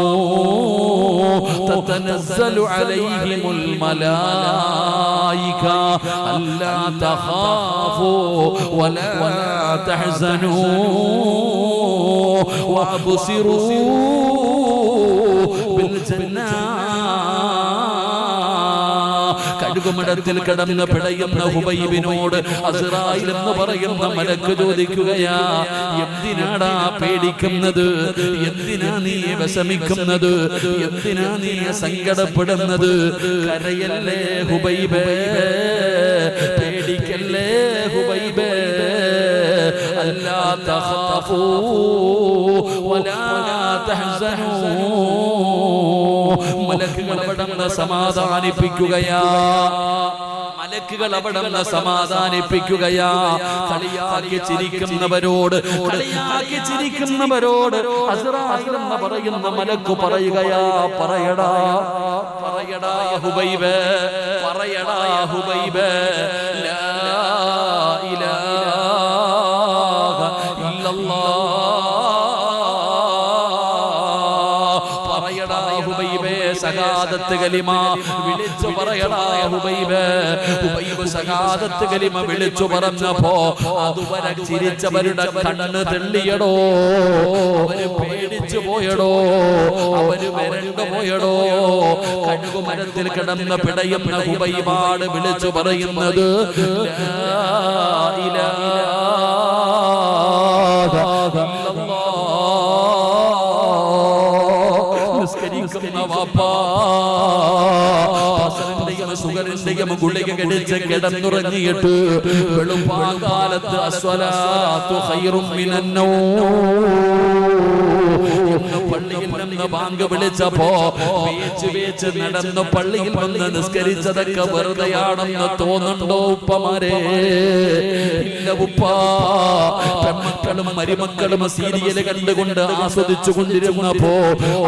തതനസ്സലു അലൈഹിമുൽ മലായിക അല്ലാ തഖാഫൂ വലാ തഹ്സനൂ وابصروا بالجنة. കഴുകുമരത്തിൽ കിടന്ന് പിടയുന്ന ഹുബൈബിനോട് അസ്റായിൽ എന്ന് പറയുന്ന മലക്ക് ചോദിക്കുകയാ, എന്തിനാടാ പേടിക്കുന്നത്? എന്തിനാ നീ വിഷമിക്കുന്നത്? എന്തിനാ നീ സങ്കടപ്പെടുന്നത്? കരയല്ലേ ഹുബൈബേ, പേടിക്കല്ലേ ഹുബൈബേ. അല്ലാ തഖാഫൂ വലാ തഹ്സനൂ. മലക്കുകൾ അവിടുന്ന് സമാധാനിപ്പിക്കുകയാ, മലക്കുകൾ അവിടുന്ന് സമാധാനിപ്പിക്കുകയാ. കളിയാക്കി ചിരിക്കുന്നവരോട് അസ്റായിൽ എന്ന് പറയുന്ന മലക്ക് പറയുകയാ, പറയടാ പറയടാ ഹുബൈബേ, പറയടാ ഹുബൈബേ, ലാ ഇലാഹ ഇല്ലല്ലാഹ്. പറയടാ ഹുബൈബേ, സഹാദത്ത് കലിമ വിളിച്ചു പറയടാ ഹുബൈബേ. ഹുബൈബ് സഹാദത്ത് കലിമ വിളിച്ചു പറഞ്ഞപ്പോ അതുവരെ ചിരിച്ചവരുടെ കണ്ണ് തെള്ളിയടോ, അവര് പേടിച്ചു പോയടോ, അവര് വരണ്ടു പോയടോ. കഴുകുമരത്തിൽ കിടന്ന് പിടയുന്ന ഹുബൈബാട് വിളിച്ചു പറയുന്നത്, ലാ ഇലാഹ സുഗറിന്റെയും ഗുളിക കടിച്ച് കിടന്നുറങ്ങിയിട്ട് വെളുപ്പാകാലത്ത് അസ്വലാത്തു ഖൈറും മിനന്നൗം പള്ളിയിൽ നിന്ന് ബാങ്ക് വിളിച്ചപ്പോ വേച്ച് നടന്ന് പള്ളിയിൽ വന്ന് നിസ്കരിച്ചതൊക്കെ വെറുതെയാണെന്ന് തോന്നുന്നുണ്ടോ ഉപ്പമാരെ? ഇല്ല ഉപ്പാ. പെൺമക്കളും മരുമക്കളും സീരിയല് കണ്ടുകൊണ്ട് ആസ്വദിച്ചു കൊണ്ടിരുന്നപ്പോ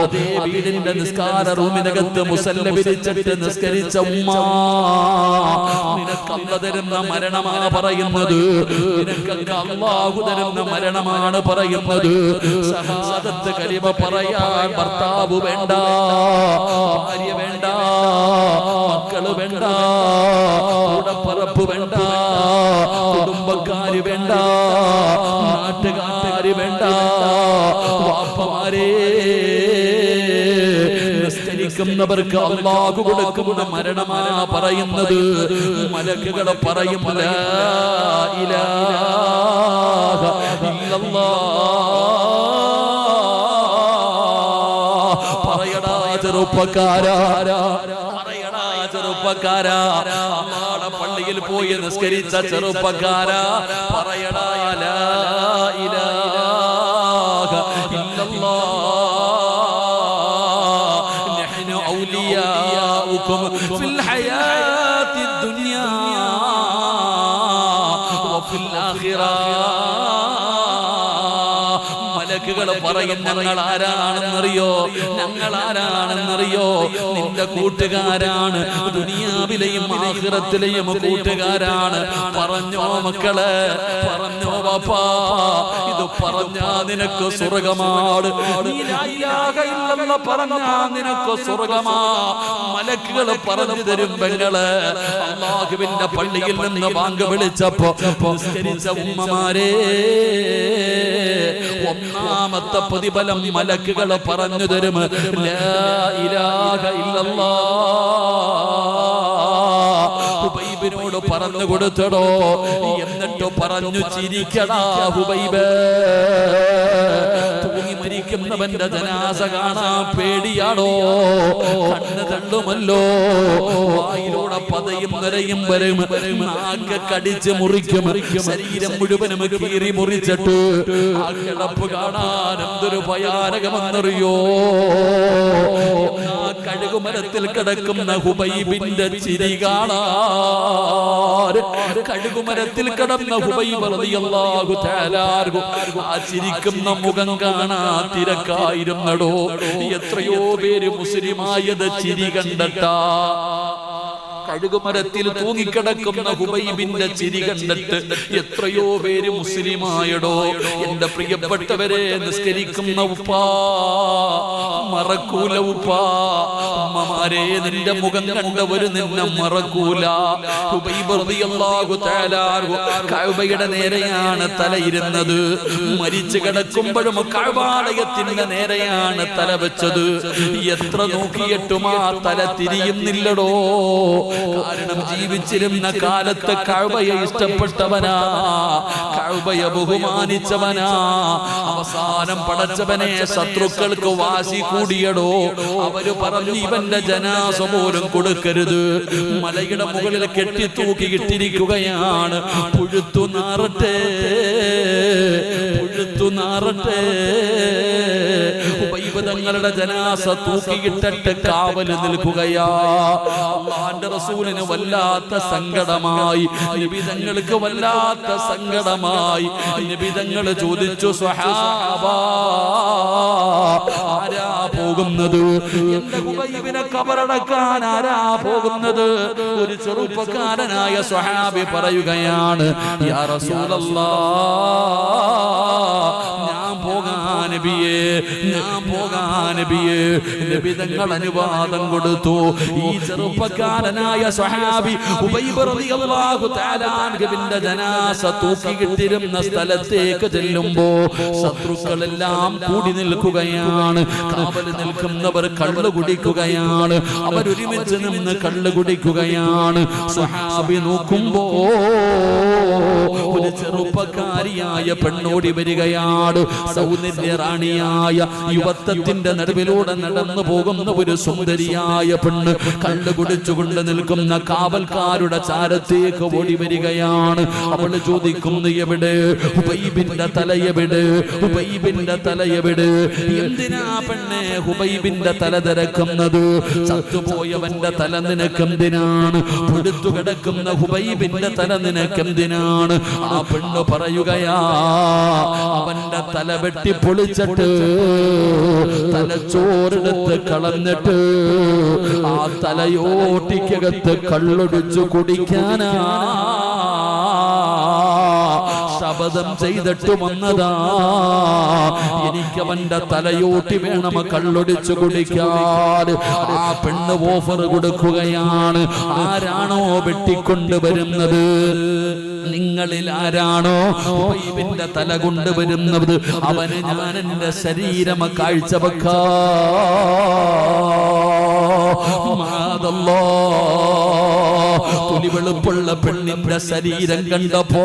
അതേ വീടിന്റെ നിസ്കാര റൂമിനകത്ത് മുസല്ല വിരിച്ചിട്ട് നിസ്കരിച്ച ഉമ്മ, നിനക്ക് അല്ലാഹു തരുന്ന മരണമാണ് പറയുന്നത്, നിനക്ക് അല്ലാഹു തരുന്ന മരണമാണ് പറയുന്നത്. ഷഹാദത്ത് കലിമ പറയാൻ ഭർത്താവ് വേണ്ട, ഭാര്യ വേണ്ട, മക്കള് വേണ്ട, കൂടപ്പറപ്പ് വേണ്ട, കുടുംബക്കാര് വേണ്ട, നാട്ടുകാര് വേണ്ട, വാപ്പമാരെ. നിസ്കരിക്കുന്നവർക്ക് അല്ലാഹു കൊടുക്കുന്ന മരണമാ പറയുന്നത്. മലക്കുകൾ പറയും, ലാ ഇലാഹ ഇല്ലല്ലാഹ്. പറയടാ ചെറുപ്പക്കാരാ, പറയടാ ചെറുപ്പക്കാരാ, അല്ലാഹുവിന്റെ പള്ളിയിൽ പോയി നിസ്കരിച്ച ചെറുപ്പക്കാരാ, പറയടാ ലാ ഇലാഹ ഇല്ലല്ലാഹ്. നഹ്നു ഔലിയാഉകും ഫിൽ ഹയാത്തി ദുനിയാ വഫിൽ ആഖിറ. മലക്കുകൾ പറയും, ഞങ്ങൾ ആരാണെന്നറിയോ? ഞങ്ങൾ ആരാണെന്നറിയോ? നിന്റെ കൂട്ടുകാരാണ്, ദുനിയാവിലെയും ആഖിറത്തിലെയും കൂട്ടുകാരാണ്. പറഞ്ഞോ മക്കളെ, പറഞ്ഞോ ബാപ്പാ, ഇത് പറഞ്ഞാ നിനക്ക് സ്വർഗമാണ്. നീ ലാ ഇലാഹ ഇല്ലല്ലാഹ് പറഞ്ഞാ നിനക്ക് സ്വർഗമാ. മലക്കുകൾ പറഞ്ഞു തരും പെങ്ങളെ. അല്ലാഹുവിന്റെ പള്ളിയിൽ നിന്ന് ബാങ്ക് വിളിച്ചപ്പോ നിസ്കരിച്ച ഉമ്മമാരെ, ഒന്നാമത്തെ പ്രതിഫലം മലക്കുകൾ പറഞ്ഞു തരും, ലാ ഇലാഹ ഇല്ലല്ലാഹ്. ഹുബൈബിനോട് പറഞ്ഞു കൊടുത്തടോ, എന്നിട്ട് പറഞ്ഞു ചിരിക്കടാ ഹുബൈബേ. തൂങ്ങി മരിക്കുന്നവന്റെ ജനാസ കാണാൻ പേടിയാടോ, കണ്ണ് തള്ളുമല്ലോ, വായിലൂടെ പതയും നിറയും വരും, നാക്ക് കടിച്ച് മുറിക്കും, ശരീരം മുഴുവനും കീറി മുറിച്ചിട്ട് ആ കിടപ്പ് കാണാൻ എന്തൊരു ഭയാനകമെന്നറിയോ? കഴുകുമരത്തിൽ കിടക്കുന്ന ഹുബൈബിന്റെ ചിരി കാണാൻ, കഴുകുമരത്തിൽ കിടന്ന ഹുബൈബ് റളിയല്ലാഹു തആല ആ ചിരിക്കുന്ന മുഖം കാണാൻ തിരക്കായിരുന്നടോ. എത്രയോ പേര് മുസ്ലിമായത് ചിരി കണ്ടിട്ടാ. കഴുകുമരത്തിൽ തൂങ്ങിക്കിടക്കുന്ന ഹുബൈബിന്റെ ചിരി കണ്ടിട്ട് എത്രയോ പേര് മുസ്ലിമായടോ. എന്റെ പ്രിയപ്പെട്ടവരെ, നിസ്കരിക്കുന്ന ഉപ്പാ മറക്കൂല ഉപ്പാ. ഉമ്മമാരെ, നിന്റെ മുഖം കണ്ടവര് നിന്നെ മറക്കൂല. ഹുബൈബ് റളിയല്ലാഹു തആല കഅബയുടെ നേരെയാണ് തലയിരുന്നത്. മരിച്ചു കിടക്കുമ്പോഴും കഅബാലയത്തിന്റെ നേരെയാണ് തല വെച്ചത്. എത്ര നോക്കിയിട്ടും ആ തല തിരിയുന്നില്ലടോ. കാരണം ജീവിച്ചിരുന്ന കാലത്ത് കഅബയെ ഇഷ്ടപ്പെട്ടവനാ, കഅബയെ ബഹുമാനിച്ചവനാ. അവസാനം പടച്ചവനെ ശത്രുക്കൾക്ക് വാശി കൂടിയടോ. അവര് പറഞ്ഞു ഇവന്റെ ജനാസ പോലും കൊടുക്കരുത്, മലയുടെ മുകളിൽ കെട്ടിത്തൂക്കിയിട്ടിരിക്കുകയാണ്. പുഴുത്തു നാറട്ടെ, പുഴുത്തു നാറട്ടെ. തങ്ങളുടെ ജനാസ തൂക്കിയിട്ടിട്ട് കാവല് നിൽക്കുകയാ. അല്ലാഹുവിന്റെ റസൂലിന് വല്ലാത്ത സങ്കടമായി, നബി തങ്ങൾക്ക് വല്ലാത്ത സങ്കടമായി. നബി തങ്ങൾ ചോദിച്ചു, സ്വഹാബാ ആരാ പോകുന്നത്? എന്റെ ഹുബൈബിനെ ഖബറടക്കാൻ ആരാ പോകുന്നത്? ഒരു ചെറുപ്പക്കാരനായ സ്വഹാബി പറയുകയാണ്, യാ റസൂലല്ലാഹ് ഞാൻ പോകാൻ നബിയേ, ഞാൻ പോകാൻ നബിയേ. നബി തങ്ങൾ അനുവാദം കൊടുത്തു. ഈ ചെറുപ്പക്കാരനായ സ്വഹാബി ഉബൈബ് റളിയല്ലാഹു തആല അൻഹുവിന്റെ ജനാസ തൂക്കിയിട്ടിരുന്ന സ്ഥലത്തേക്ക് ചെല്ലുമ്പോ ശത്രുക്കളെല്ലാം കൂടി നിൽക്കുകയാണ്. കാവല് നിൽക്കുന്നവർ കള്ളു കുടിക്കുകയാണ്. അവരൊരുമിച്ച് നിന്ന് കള്ളു കുടിക്കുകയാണ്. സ്വഹാബി നോക്കുമ്പോ ഒരു ചെറുപ്പക്കാരിയായ പെണ്ണോടി വരികയാണ്. സൗന്ദര്യ റാണിയായ യുവത്വത്തിന്റെ നടുവിലൂടെ നടന്നു പോകുന്ന ഒരു സുന്ദരിയായ പെണ്ണ് കള്ളു കുടിച്ചുകൊണ്ട് നിൽക്കുന്ന കാവൽക്കാരുടെ ചാരത്തേക്ക് ഓടി വരികയാണ്. അവൾ ചോദിക്കുന്നു, എവിടെ ഹുബൈബിന്റെ തല? എവിടെ ഹുബൈബിന്റെ തല? എവിടെ? എന്തിനാ പെണ്ണെ ഹുബൈബിന്റെ തല തിരക്കുന്നത്? ചത്തുപോയവന്റെ തല നിനക്കെന്തിനാണ്? പൊടുത്തു കിടക്കുന്ന ഹുബൈബിന്റെ തല നിനക്കെന്തിനാണ്? ആ പെണ്ണ് പറയുകയാ, അവന്റെ തല വെട്ടി പൊളിച്ചിട്ട് തലച്ചോറെടുത്ത് കളഞ്ഞിട്ട് ആ തലയോട്ടിക്കകത്ത് കള്ളൊടിച്ചു കുടിക്കാനാ ശപഥം ചെയ്തിട്ട് വന്നതാ. എനിക്കവന്റെ തലയോട്ടി വേണം കള്ളൊടിച്ചു കുടിക്കാൻ. ആ പെണ്ണ് ഓഫർ കൊടുക്കുകയാണ്. ആരാണോ വെട്ടിക്കൊണ്ടുവരുന്നത്, നിങ്ങളിൽ ആരാണോ ഹുബൈബിന്റെ തല കൊണ്ടുവരുന്നത്, അവന് ഞാൻ എന്റെ ശരീരം കാഴ്ചവെക്കാ. തുലിവെളുപ്പുള്ള പെണ്ണിന്റെ ശരീരം കണ്ടപ്പോ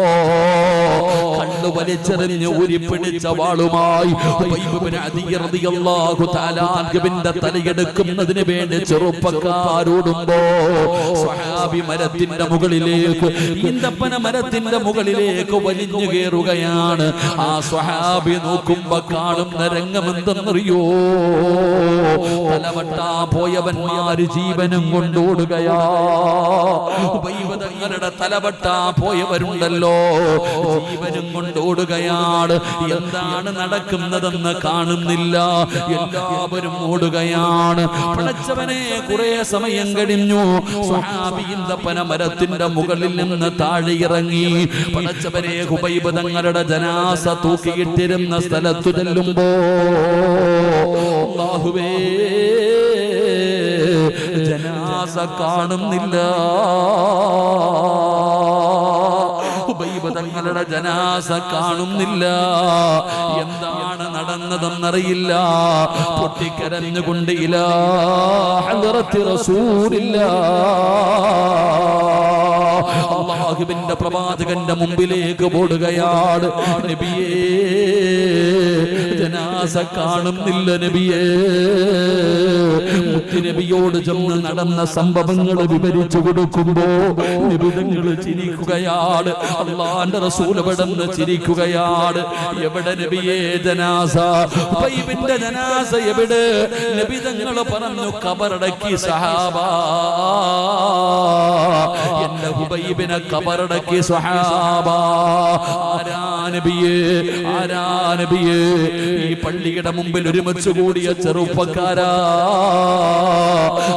കണ്ണു വലിച്ചെറിഞ്ഞ് ഊരിപ്പിടിച്ച വാളുമായി ന്റെ തലയെടുക്കുന്നതിന് വേണ്ടി ചെറുപ്പക്കാരോടുമ്പോ സ്വഹാബി മരത്തിന്റെ മുകളിലേക്ക്, ഈന്തപ്പന മരത്തിന്റെ മുകളിലേക്ക് വലിഞ്ഞു കയറുകയാണ്. ആ സ്വഹാബി നോക്കുമ്പോ കാണുന്ന രംഗമെന്തെന്നറിയോ? തലവട്ടാ പോയവന്മാര് ജീവനും കൊണ്ടോടുകയാ. തങ്ങളുടെ തലവട്ടാ പോയവരുണ്ടല്ലോ, ജീവനും കൊണ്ടോടുകയാണ്. എന്താണ് നടക്കുന്നതെന്ന് കാണുന്നില്ല, എല്ലാവരും ഓടുകയാണ്. പടച്ചവനെ, കുറെ സമയം കഴിഞ്ഞു. സ്വഹാബി ഈന്തപ്പന മരത്തിന്റെ മുകളിൽ നിന്ന് താഴെ ഇറങ്ങി. പടച്ചവനെ, ഹുബൈബ് തങ്ങളുടെ ജനാസ തൂക്കിയിട്ടിരുന്ന സ്ഥലത്തു ചെല്ലുമ്പോ അല്ലാഹുവേ ജനാസ കാണുന്നില്ല. ഹുബൈബ് തങ്ങളുടെ ജനാസ കാണുന്നില്ല. എന്താണ് നടന്നതെന്നറിയില്ല. പൊട്ടിക്കരഞ്ഞുകൊണ്ട് ഇലാ ഹദ്റത്തി റസൂലില്ലാഹ്, അല്ലാഹുവിന്റെ പ്രവാചകന്റെ മുമ്പിലേക്ക് ഓടുകയാണ്. നബിയേ ജനാസ കാണുന്നില്ല നബിയേ. മുത്തുനബിയോട് ചെന്ന് നടന്ന സംഭവങ്ങൾ വിവരിച്ചു കൊടുക്കുമ്പോ നിബിതങ്ങൾ ചിരിക്കുകയാണ്. അല്ലാഹുവിന്റെ റസൂൽ എവിടെന്ന് ചിരിക്കുകയാണ്. എവിടെ നബിയേ ജനാസ? ഹുബൈബിന്റെ ജനാസ എവിടെ? നബിതങ്ങൾ പറഞ്ഞു, ഖബറടക്കി സഹാബാ, എന്റെ ഹുബൈബിനെ ഖബറടക്കി സഹാബാ. ആരാ നബിയേ? ആരാ നബിയേ? ഈ പള്ളിയുടെ മുമ്പിൽ ഒരുമിച്ച് കൂടിയ ചെറുപ്പക്കാരാ,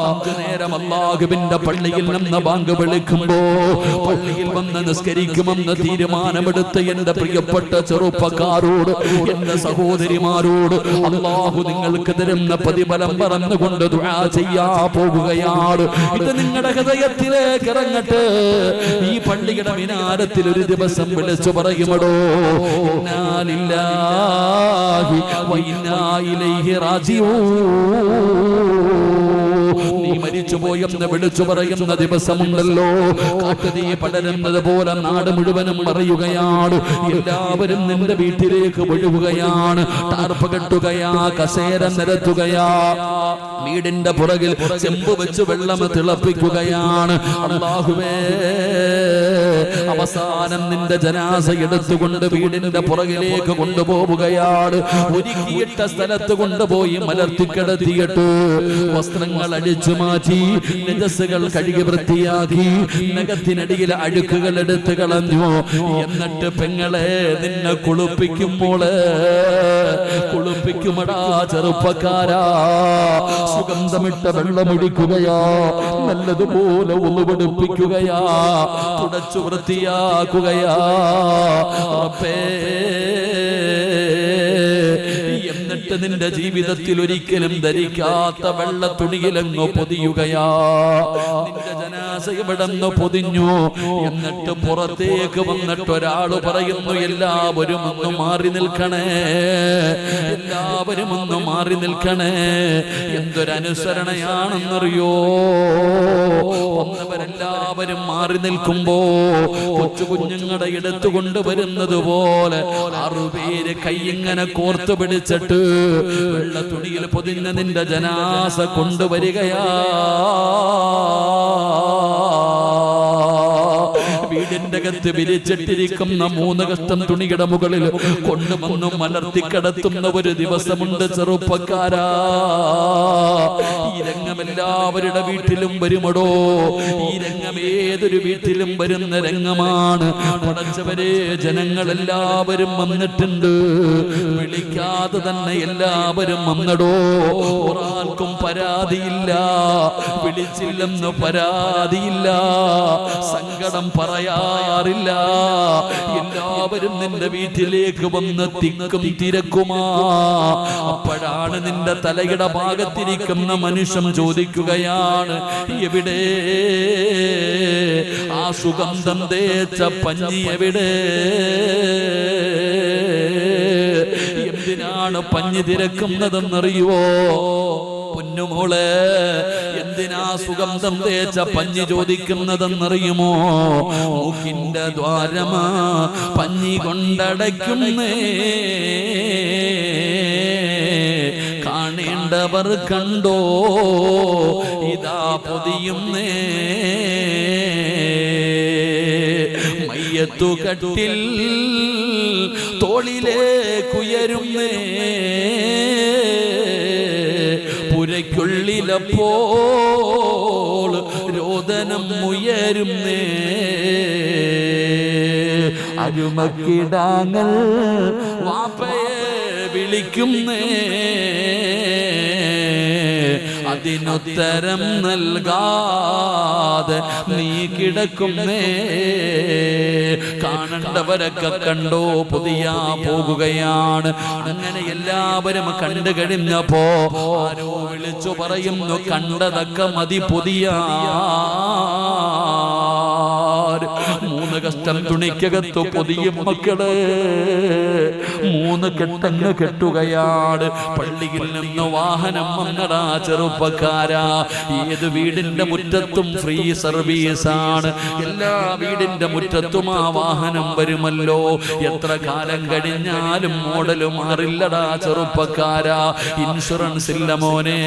5 നേരം അല്ലാഹുവിന്റെ പള്ളിയിൽ നിന്ന് ബാങ്ക് വിളിക്കുമ്പോ പള്ളിയിൽ വന്ന് നിസ്കരിക്കുമെന്ന് തീരുമാനമെടുത്ത എന്റെ പ്രിയപ്പെട്ട ചെറുപ്പക്കാരോട്, എന്റെ സഹോദരിമാരോട് അല്ലാഹു നിങ്ങൾക്ക് തരുന്ന പ്രതിഫലം പറഞ്ഞുകൊണ്ട് ദുആ ചെയ്യാ പോകുകയാണ്. ഇത് നിങ്ങളുടെ ഹൃദയത്തിലേക്ക് ഇറങ്ങട്ടെ. ഈ പള്ളിയുടെ മിനാരത്തിൽ ഒരു ദിവസം വിളിച്ചു പറയുമടോ, ഇന്നാ ലില്ലാഹി വ ഇന്നാ ഇലൈഹി റാജിഊൻ. നീ മരിച്ചുപോയെന്ന് വിളിച്ചു പറയുന്ന ദിവസമുണ്ടല്ലോ, കാട്ടുതീ പടരുന്നത് പോലെ നാട് മുഴുവനും പറയുകയാണ്. എല്ലാവരും നിന്റെ വീട്ടിലേക്ക് ഒഴുകുകയാണ്. ടാർപ്പ് കെട്ടുകയാ, കസേര നിരത്തുകയാ, വീടിന്റെ പുറകിൽ ചെമ്പ് വെച്ച് വെള്ളം തിളപ്പിക്കുകയാണ്. അല്ലാഹുവേ, അവസാനം നിന്റെ ജനാസ എടുത്തുകൊണ്ട് വീടിന്റെ പുറകിലേക്ക് കൊണ്ടുപോവുകയാണ്. ഒരുക്കിയിട്ട സ്ഥലത്ത് കൊണ്ടുപോയി മലർത്തിക്കിടത്തിയിട്ട് വസ്ത്രങ്ങൾ അടിച്ചു മാറ്റി, നജസ്സുകൾ കഴുകി വൃത്തിയാക്കി, നഖത്തിനടിയിൽ അഴുക്കുകൾ എടുത്തു കളഞ്ഞു. എന്നിട്ട് പെങ്ങളെ നിന്നെ കുളിപ്പിക്കുമ്പോൾ, കുളിപ്പിക്കുമടാ ചെറുപ്പക്കാരാ, സുഗന്ധമിട്ട വെള്ളമൊഴിക്കുകയാ, നല്ലതുപോലെ ഉളുവെടുപ്പിക്കുകയാ, തുടച്ചു വൃത്തിയാക്കുകയാ. എന്നിട്ട് നിന്റെ ജീവിതത്തിൽ ഒരിക്കലും ധരിക്കാത്ത വെള്ള തുണിയിലങ്ങ് പൊതിയുകയാ. നിന്റെ ജനാസ ഇവിടെന്ന് പൊതിഞ്ഞു. എന്നിട്ട് പുറത്തേക്ക് വന്നിട്ട് ഒരാള് പറയുന്നു, എല്ലാവരും ഒന്ന് മാറി നിൽക്കണേ, എല്ലാവരും ഒന്ന് മാറി നിൽക്കണേ. എന്തൊരനുസരണയാണെന്നറിയോ? വന്നവരെല്ലാവരും മാറി നിൽക്കുമ്പോ കൊച്ചു കുഞ്ഞുങ്ങളെ എടുത്തുകൊണ്ട് വരുന്നത് പോലെ 6 പേര് കൈയിങ്ങനെ കോർത്തു പിടിച്ചിട്ട് വെള്ള തുണിയിൽ പൊതിഞ്ഞ നിന്റെ ജനാസ കൊണ്ടുവരികയാ. വീടിന്റെ അകത്ത് വിരിച്ചിട്ടിരിക്കുന്ന 3 കഷ്ടം തുണിയുടെ മുകളിൽ കൊണ്ടുവന്നു മലർത്തിക്കിടത്തുന്ന ഒരു ദിവസമുണ്ട് ചെറുപ്പക്കാരാ. ഈ രംഗം എല്ലാവരുടെ വീട്ടിലും വരുമടോ. ഈ രംഗം ഏതൊരു വീട്ടിലും വരുന്ന രംഗമാണ്. പടച്ചവരെ, ജനങ്ങളെല്ലാവരും വന്നിട്ടുണ്ട്. വിളിക്കാതെ തന്നെ എല്ലാവരും വന്നടോ. ഒരാൾക്കും പരാതിയില്ല, വിളിച്ചില്ലെന്ന് പരാതിയില്ല, സങ്കടം പറയാറില്ല. എല്ലാവരും നിന്റെ വീട്ടിലേക്ക് വന്ന് തിക്കും തിരക്കുമാ. അപ്പോഴാണ് നിന്റെ തലയുടെ ഭാഗത്തിരിക്കുന്ന മനുഷ്യൻ ചോദിക്കുകയാണ്, എവിടെ ആ സുഗന്ധം തേച്ച പഞ്ഞി, എവിടെ? എന്തിനാണ് പഞ്ഞി തിരക്കുന്നതെന്നറിയുവോ പൊന്നുമോളെ? എന്തിനാ സുഗന്ധം തേച്ച പഞ്ഞി ചോദിക്കുന്നതെന്നറിയുമോ? മൂക്കിന്റെ ദ്വാരമാ പഞ്ഞി കൊണ്ടടയ്ക്കുന്നേ, കാണേണ്ടവർ കണ്ടോ ഇതാ പൊതിയുന്നേ. മയ്യത്തു കട്ടിൽ തോളിലേക്കുയരുന്നേ, പുരയ്ക്കുള്ളിലപ്പോൾ രോദനം ഉയരുന്നേ. അരുമക്കിടാങ്ങൾ വാപ്പയെ വിളിക്കുന്നേ, അതിനുത്തരം നൽകാതെ നീ കിടക്കുന്നേ. കാണേണ്ടവരൊക്കെ കണ്ടോ പൊതിയാ പോകുകയാണ്. അങ്ങനെ എല്ലാവരും കണ്ടു കഴിഞ്ഞപ്പോ ആരോ വിളിച്ചു പറയുന്നു, കണ്ടതൊക്കെ മതി പൊതിയാ. 3 കഷ്ടം തുണിക്കകത്ത് പൊതിയും മക്കളെ. 3 കെട്ടങ്ങ് കെട്ടുകയാണ്. പള്ളിയിൽ നിന്ന് വാഹനം വന്നടാ ചെറുപ്പക്കാരാ. ഏത് വീടിന്റെ മുറ്റത്തും ഫ്രീ സർവീസാണ്. എല്ലാ വീടിന്റെ മുറ്റത്തും ആ വാഹനം വരുമല്ലോ. എത്ര കാലം കഴിഞ്ഞാലും മോഡല് മാറില്ലടാ ചെറുപ്പക്കാരാ. ഇൻഷുറൻസ് ഇല്ല മോനെ,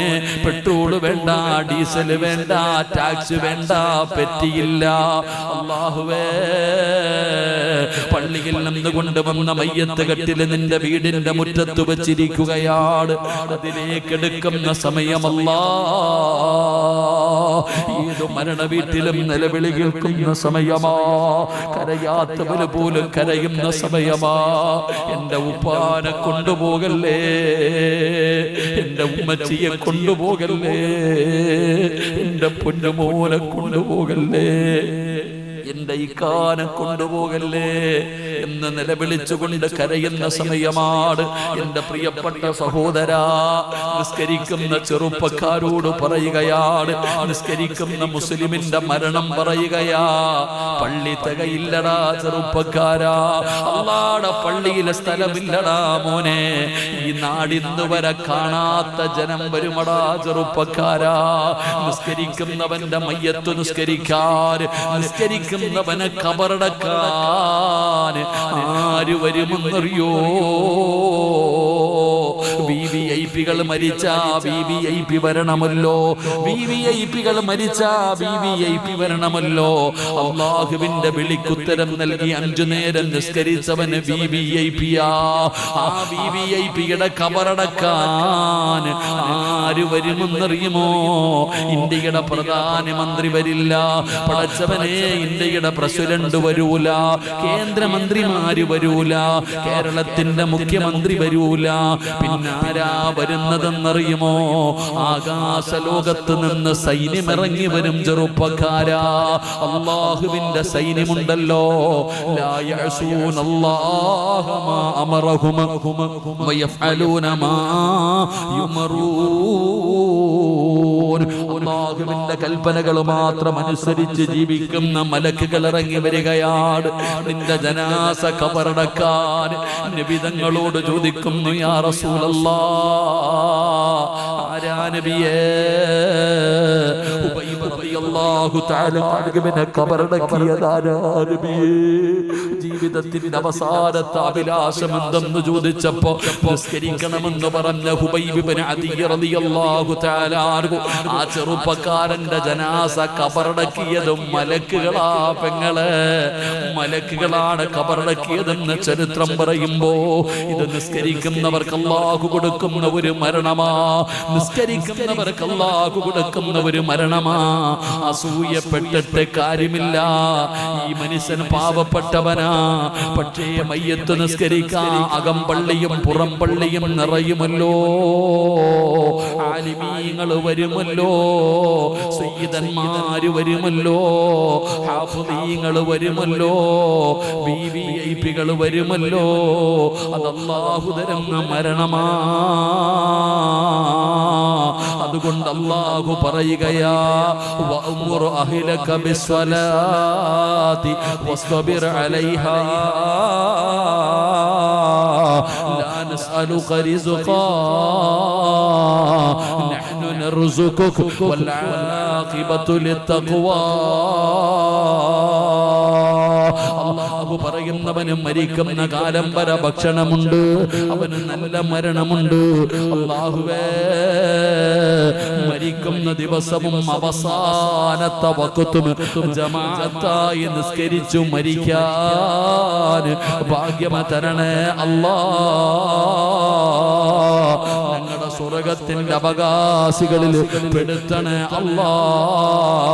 പെട്രോൾ വേണ്ട, ഡീസൽ വേണ്ട, ടാക്സ് വേണ്ട, പെറ്റിയില്ല. അല്ലാഹുവേ, പള്ളിയിൽ നിന്ന് കൊണ്ടുവന്ന മയ്യത്ത് കെട്ടില് നിന്റെ വീടിന്റെ മുറ്റത്ത് വെച്ചിരിക്കുകയാണ്. അതിലേക്ക് എടുക്കുന്ന സമയമല്ലാ. ഏത് മരണ വീട്ടിലും നിലവിളി കേൾക്കുന്ന സമയമാ. കരയാത്തവര് പോലും കരയുന്ന സമയമാ. എന്റെ ഉപ്പാനെ കൊണ്ടുപോകല്ലേ, എന്റെ ഉമ്മച്ചിയെ കൊണ്ടുപോകല്ലേ, എന്റെ പൊന്നുമോനെ കൊണ്ടുപോകല്ലേ, എന്റെ ഇക്കാനെ കൊണ്ടുപോകല്ലേ, എന്ന് നിലവിളിച്ചുകൊണ്ട് കരയുന്ന സമയമാണ്. എന്റെ പ്രിയപ്പെട്ട സഹോദരാ, നിസ്കരിക്കുന്ന ചെറുപ്പക്കാരോട് പറയുകയാണ്, നിസ്കരിക്കുന്ന മുസ്ലിമിന്റെ മരണം പറയുകയാ. പള്ളി തികയില്ലടാ ചെറുപ്പക്കാരാ, അല്ലാഹുവിന്റെ പള്ളിയിലെ സ്ഥലമില്ലടാ മോനെ. ഈ നാടിന്ന് വരെ കാണാത്ത ജനം വരുമടാ ചെറുപ്പക്കാരാ. നിസ്കരിക്കുന്നവന്റെ മയ്യത്ത് നിസ്കരിക്കാൻ, നിസ്കരിക്കുന്നവനെ ഖബറടക്കാൻ ആര് വരുമെന്നറിയോ? വിവിഐപികൾ മരിച്ച വിവിഐപി വരണമല്ലോ, വിവിഐപികൾ മരിച്ച വിവിഐപി വരണമല്ലോ. അല്ലാഹുവിന്റെ വിളിക്കുത്തരം നൽകി 5 നേരം നിസ്കരിച്ചവന് വിവിഐപിയാ. ആ വിവിഐപിയുടെ ഖബറടക്കാൻ ആര് വരുമെന്നറിയുമോ? ഇന്ത്യയുടെ പ്രധാനമന്ത്രി വരില്ല പടച്ചവനെ, ഇന്ത്യയുടെ പ്രസിഡന്റ് വരൂല, കേന്ദ്രമന്ത്രിമാര് വരൂല, കേരളത്തിന്റെ മുഖ്യമന്ത്രി വരൂല. പിന്നാരാ വരുന്നതെന്നറിയുമോ? ആകാശ ലോകത്ത് നിന്ന് സൈന്യമിറങ്ങി വരും ചെറുപ്പക്കാരാ. അല്ലാഹുവിന്റെ സൈന്യമുണ്ടല്ലോ, ലാ യഅസൂനല്ലാഹ മാ അമറഹും വയഫഅലൂന മാ യുമറൂൻ. അല്ലാഹുവിന്റെ കൽപ്പനകൾ മാത്രം അനുസരിച്ച് ജീവിക്കുന്ന മലക്കുകൾ ഇറങ്ങി വരികയാണ് നിന്റെ ജനാസ ഖബറടക്കാൻ. നബി തങ്ങളോട് ചോദിക്കുന്നു, യാ റസൂലല്ലാഹ്, ആരാ നബിയേ? ഉബൈ റളിയല്ലാഹു തആല അൻഹുവിനെ ഖബറടക്കിയതാരാ നബിയേ? ജീവിതത്തിന്റെ അവസാനത്തെ അഭിലാഷം എന്തെന്ന് ചോദിച്ചപ്പോ നിസ്കരിക്കണമെന്ന് പറഞ്ഞ ഹുബൈബ് ഇബ്നു അദി റളിയല്ലാഹു തആല അൻഹു ആ ചെറുപ്പക്കാരന്റെ ജനാസ ഖബറടക്കിയതും മലക്കുകളാ. പെങ്ങളെ, മലക്കുകളാണ് ഖബറടക്കിയതെന്ന് ചരിത്രം പറയുമ്പോ ഇത് നിസ്കരിക്കുന്നവർക്ക് അല്ലാഹു കൊടുക്കുന്ന ഒരു മരണമാ. നിസ്കരിക്കുന്നവർക്ക് അല്ലാഹു കൊടുക്കുന്ന ഒരു മരണമാ. അസൂയപ്പെട്ടിട്ട് കാര്യമില്ല. ഈ മനുഷ്യൻ പാവപ്പെട്ടവനാ, പക്ഷേ മയ്യത്ത് നിസ്കരിക്കാൻ അകംപള്ളിയും പുറം പള്ളിയും നിറയുമല്ലോ. ആലിമീങ്ങൾ വരുമല്ലോ, സയ്യിദന്മാര് വരുമല്ലോ, ഹാഫിളീങ്ങൾ വരുമല്ലോ, വിവിഐപികൾ വരുമല്ലോ. അത് അല്ലാഹു തരുന്ന മരണമാ. അതുകൊണ്ട് അല്ലാഹു പറയുകയാ, വഅ്മുർ അഹ്ലക ബിസ്സലാത്തി വസ്തബിർ അലൈഹാ ലാ നസ്അലുക റിസ്ഖാ നഹ്നു നർസുകുക വൽ ആഖിബതു ലിത്തഖ്വാ. അല്ലാഹു പറയുന്നവന് മരിക്കുന്ന കാലം വരെ ഭക്ഷണമുണ്ട്, അവന് നല്ല മരണമുണ്ട്. അല്ലാഹുവേ, മരിക്കുന്ന ദിവസവും അവസാനത്തെ വഖത്തും ജമാഅത്തായി നിസ്കരിച്ചു മരിക്കാൻ ഭാഗ്യം തരണേ അല്ലാഹ്. ഞങ്ങളുടെ സ്വർഗ്ഗത്തിന്റെ അവകാശികളിൽ പെടുത്തണേ അല്ലാഹ്.